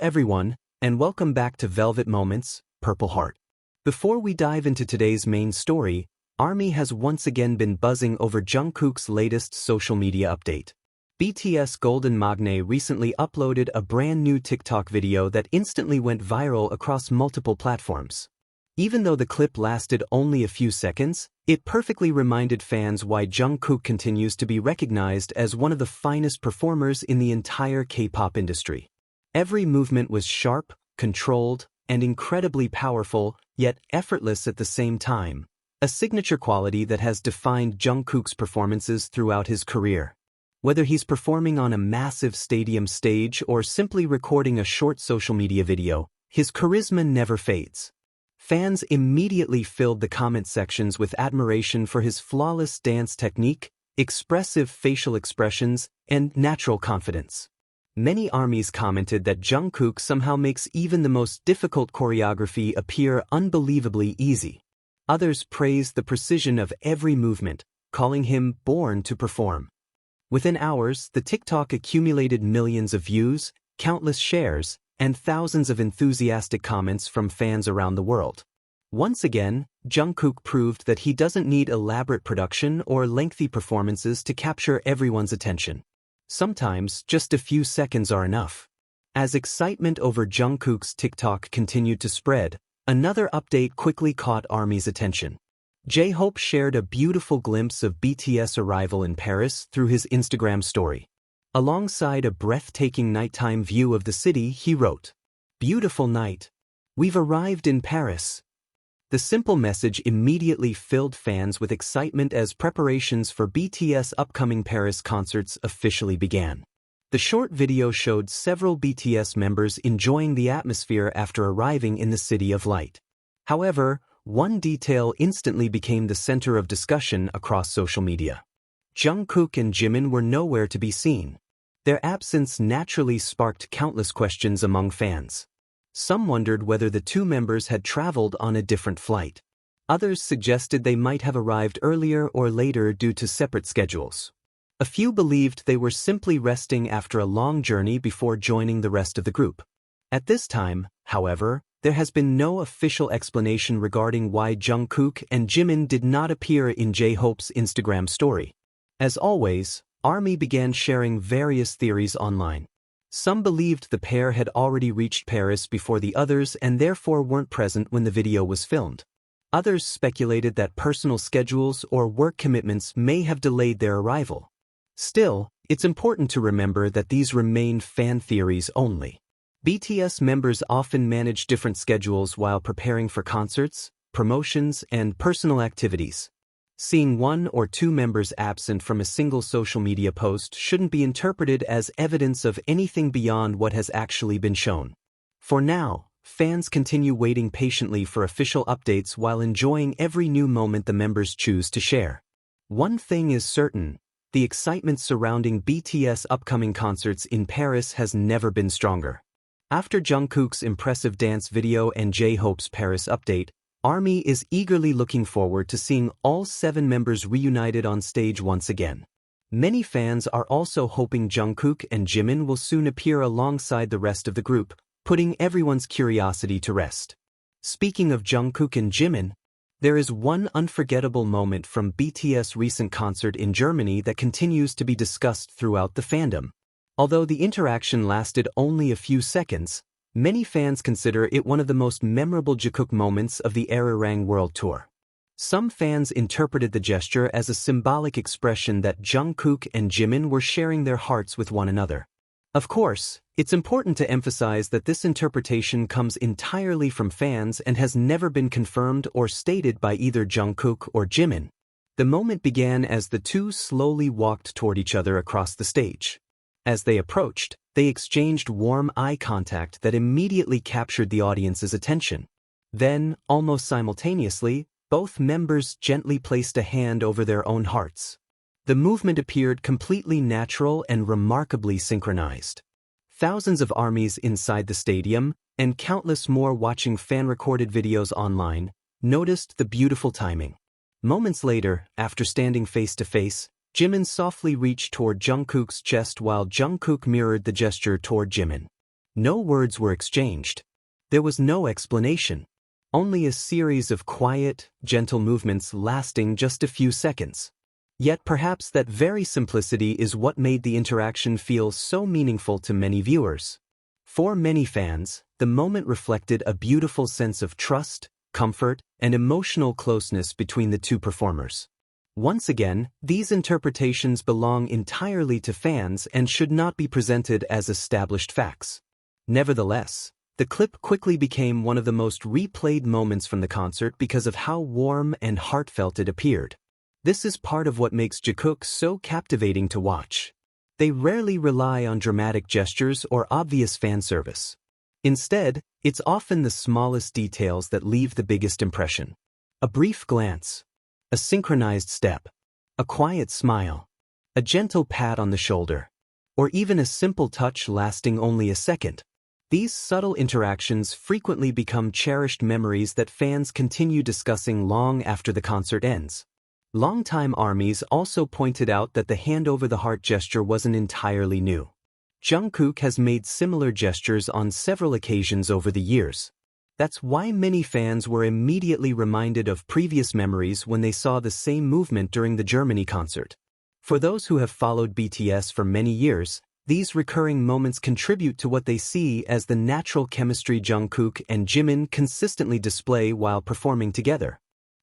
everyone, and welcome back to Velvet Moments, Purple Heart. Before we dive into today's main story, ARMY has once again been buzzing over Jungkook's latest social media update. BTS Golden Magne recently uploaded a brand new TikTok video that instantly went viral across multiple platforms. Even though the clip lasted only a few seconds, it perfectly reminded fans why Jungkook continues to be recognized as one of the finest performers in the entire K-pop industry. Every movement was sharp, controlled, and incredibly powerful, yet effortless at the same time, a signature quality that has defined Jungkook's performances throughout his career. Whether he's performing on a massive stadium stage or simply recording a short social media video, his charisma never fades. Fans immediately filled the comment sections with admiration for his flawless dance technique, expressive facial expressions, and natural confidence. Many ARMYs commented that Jungkook somehow makes even the most difficult choreography appear unbelievably easy. Others praised the precision of every movement, calling him born to perform. Within hours, the TikTok accumulated millions of views, countless shares, and thousands of enthusiastic comments from fans around the world. Once again, Jungkook proved that he doesn't need elaborate production or lengthy performances to capture everyone's attention. Sometimes, just a few seconds are enough. As excitement over Jungkook's TikTok continued to spread, another update quickly caught ARMY's attention. J-Hope shared a beautiful glimpse of BTS arrival in Paris through his Instagram story. Alongside a breathtaking nighttime view of the city, he wrote, "Beautiful night. We've arrived in Paris." The simple message immediately filled fans with excitement as preparations for BTS' upcoming Paris concerts officially began. The short video showed several BTS members enjoying the atmosphere after arriving in the City of Light. However, one detail instantly became the center of discussion across social media. Jungkook and Jimin were nowhere to be seen. Their absence naturally sparked countless questions among fans. Some wondered whether the two members had traveled on a different flight. Others suggested they might have arrived earlier or later due to separate schedules. A few believed they were simply resting after a long journey before joining the rest of the group. At this time, however, there has been no official explanation regarding why Jungkook and Jimin did not appear in J-Hope's Instagram story. As always, ARMY began sharing various theories online. Some believed the pair had already reached Paris before the others and therefore weren't present when the video was filmed. Others speculated that personal schedules or work commitments may have delayed their arrival. Still, it's important to remember that these remain fan theories only. BTS members often manage different schedules while preparing for concerts, promotions, and personal activities. Seeing one or two members absent from a single social media post shouldn't be interpreted as evidence of anything beyond what has actually been shown. For now, fans continue waiting patiently for official updates while enjoying every new moment the members choose to share. One thing is certain, the excitement surrounding BTS' upcoming concerts in Paris has never been stronger. After Jungkook's impressive dance video and J-Hope's Paris update, ARMY is eagerly looking forward to seeing all 7 members reunited on stage once again. Many fans are also hoping Jungkook and Jimin will soon appear alongside the rest of the group, putting everyone's curiosity to rest. Speaking of Jungkook and Jimin, there is one unforgettable moment from BTS' recent concert in Germany that continues to be discussed throughout the fandom. Although the interaction lasted only a few seconds, many fans consider it one of the most memorable Jikook moments of the Arirang World Tour. Some fans interpreted the gesture as a symbolic expression that Jungkook and Jimin were sharing their hearts with one another. Of course, it's important to emphasize that this interpretation comes entirely from fans and has never been confirmed or stated by either Jungkook or Jimin. The moment began as the two slowly walked toward each other across the stage. As they approached, they exchanged warm eye contact that immediately captured the audience's attention. Then, almost simultaneously, both members gently placed a hand over their own hearts. The movement appeared completely natural and remarkably synchronized. Thousands of ARMYs inside the stadium, and countless more watching fan-recorded videos online, noticed the beautiful timing. Moments later, after standing face to face, Jimin softly reached toward Jungkook's chest while Jungkook mirrored the gesture toward Jimin. No words were exchanged. There was no explanation. Only a series of quiet, gentle movements lasting just a few seconds. Yet perhaps that very simplicity is what made the interaction feel so meaningful to many viewers. For many fans, the moment reflected a beautiful sense of trust, comfort, and emotional closeness between the two performers. Once again, these interpretations belong entirely to fans and should not be presented as established facts. Nevertheless, the clip quickly became one of the most replayed moments from the concert because of how warm and heartfelt it appeared. This is part of what makes Jikook so captivating to watch. They rarely rely on dramatic gestures or obvious fan service. Instead, it's often the smallest details that leave the biggest impression. A brief glance, a synchronized step, a quiet smile, a gentle pat on the shoulder, or even a simple touch lasting only a second. These subtle interactions frequently become cherished memories that fans continue discussing long after the concert ends. Longtime ARMYs also pointed out that the hand over the heart gesture wasn't entirely new. Jungkook has made similar gestures on several occasions over the years. That's why many fans were immediately reminded of previous memories when they saw the same movement during the Germany concert. For those who have followed BTS for many years, these recurring moments contribute to what they see as the natural chemistry Jungkook and Jimin consistently display while performing together.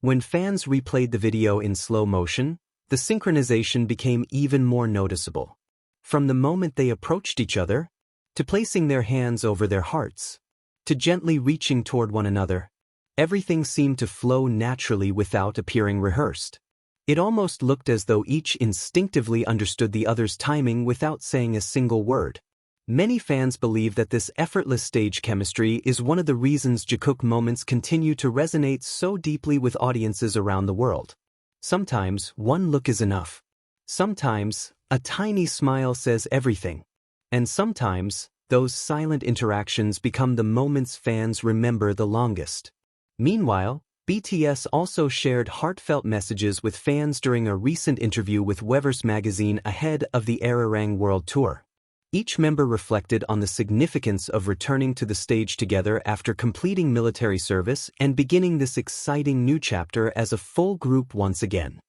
When fans replayed the video in slow motion, the synchronization became even more noticeable. From the moment they approached each other, to placing their hands over their hearts, to gently reaching toward one another, everything seemed to flow naturally without appearing rehearsed. It almost looked as though each instinctively understood the other's timing without saying a single word. Many fans believe that this effortless stage chemistry is one of the reasons Jikook moments continue to resonate so deeply with audiences around the world. Sometimes one look is enough. Sometimes a tiny smile says everything. And sometimes those silent interactions become the moments fans remember the longest. Meanwhile, BTS also shared heartfelt messages with fans during a recent interview with Weverse magazine ahead of the Arirang World Tour. Each member reflected on the significance of returning to the stage together after completing military service and beginning this exciting new chapter as a full group once again.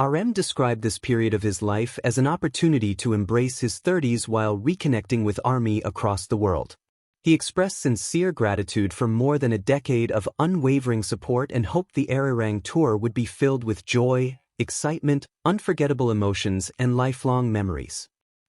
RM described this period of his life as an opportunity to embrace his 30s while reconnecting with ARMY across the world. He expressed sincere gratitude for more than a decade of unwavering support and hoped the Arirang tour would be filled with joy, excitement, unforgettable emotions, and lifelong memories.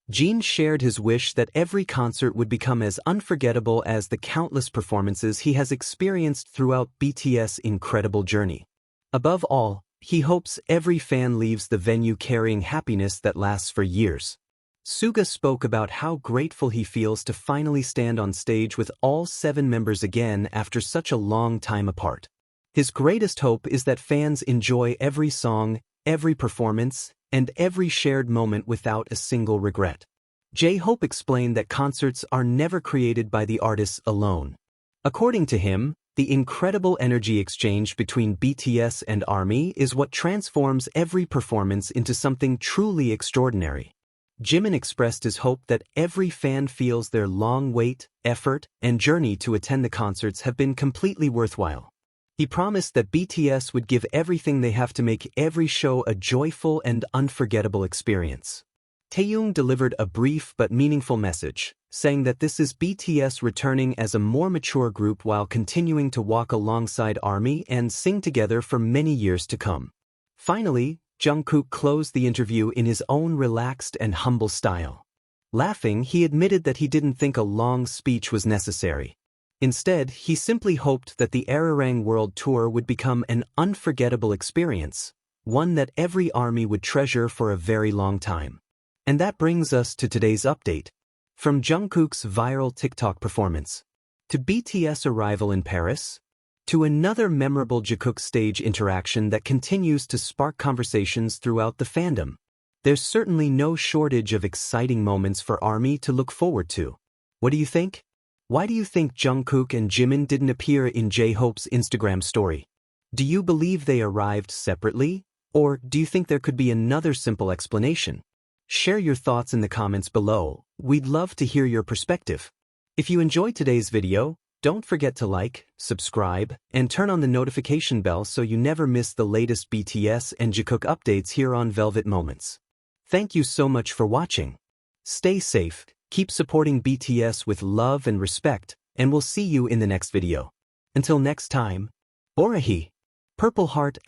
Jin shared his wish that every concert would become as unforgettable as the countless performances he has experienced throughout BTS' incredible journey. Above all, he hopes every fan leaves the venue carrying happiness that lasts for years. Suga spoke about how grateful he feels to finally stand on stage with all 7 members again after such a long time apart. His greatest hope is that fans enjoy every song, every performance, and every shared moment without a single regret. J-Hope explained that concerts are never created by the artists alone. According to him, the incredible energy exchange between BTS and ARMY is what transforms every performance into something truly extraordinary. Jimin expressed his hope that every fan feels their long wait, effort, and journey to attend the concerts have been completely worthwhile. He promised that BTS would give everything they have to make every show a joyful and unforgettable experience. Taeyong delivered a brief but meaningful message, saying that this is BTS returning as a more mature group while continuing to walk alongside ARMY and sing together for many years to come. Finally, Jungkook closed the interview in his own relaxed and humble style. Laughing, he admitted that he didn't think a long speech was necessary. Instead, he simply hoped that the Arirang World Tour would become an unforgettable experience, one that every ARMY would treasure for a very long time. And that brings us to today's update. From Jungkook's viral TikTok performance, to BTS arrival in Paris, to another memorable Jikook stage interaction that continues to spark conversations throughout the fandom, there's certainly no shortage of exciting moments for ARMY to look forward to. What do you think? Why do you think Jungkook and Jimin didn't appear in J-Hope's Instagram story? Do you believe they arrived separately? Or do you think there could be another simple explanation? Share your thoughts in the comments below. We'd love to hear your perspective. If you enjoyed today's video, don't forget to like, subscribe, and turn on the notification bell so you never miss the latest BTS and Jikook updates here on Velvet Moments. Thank you so much for watching. Stay safe, keep supporting BTS with love and respect, and we'll see you in the next video. Until next time, Orahi. Purple Heart ***.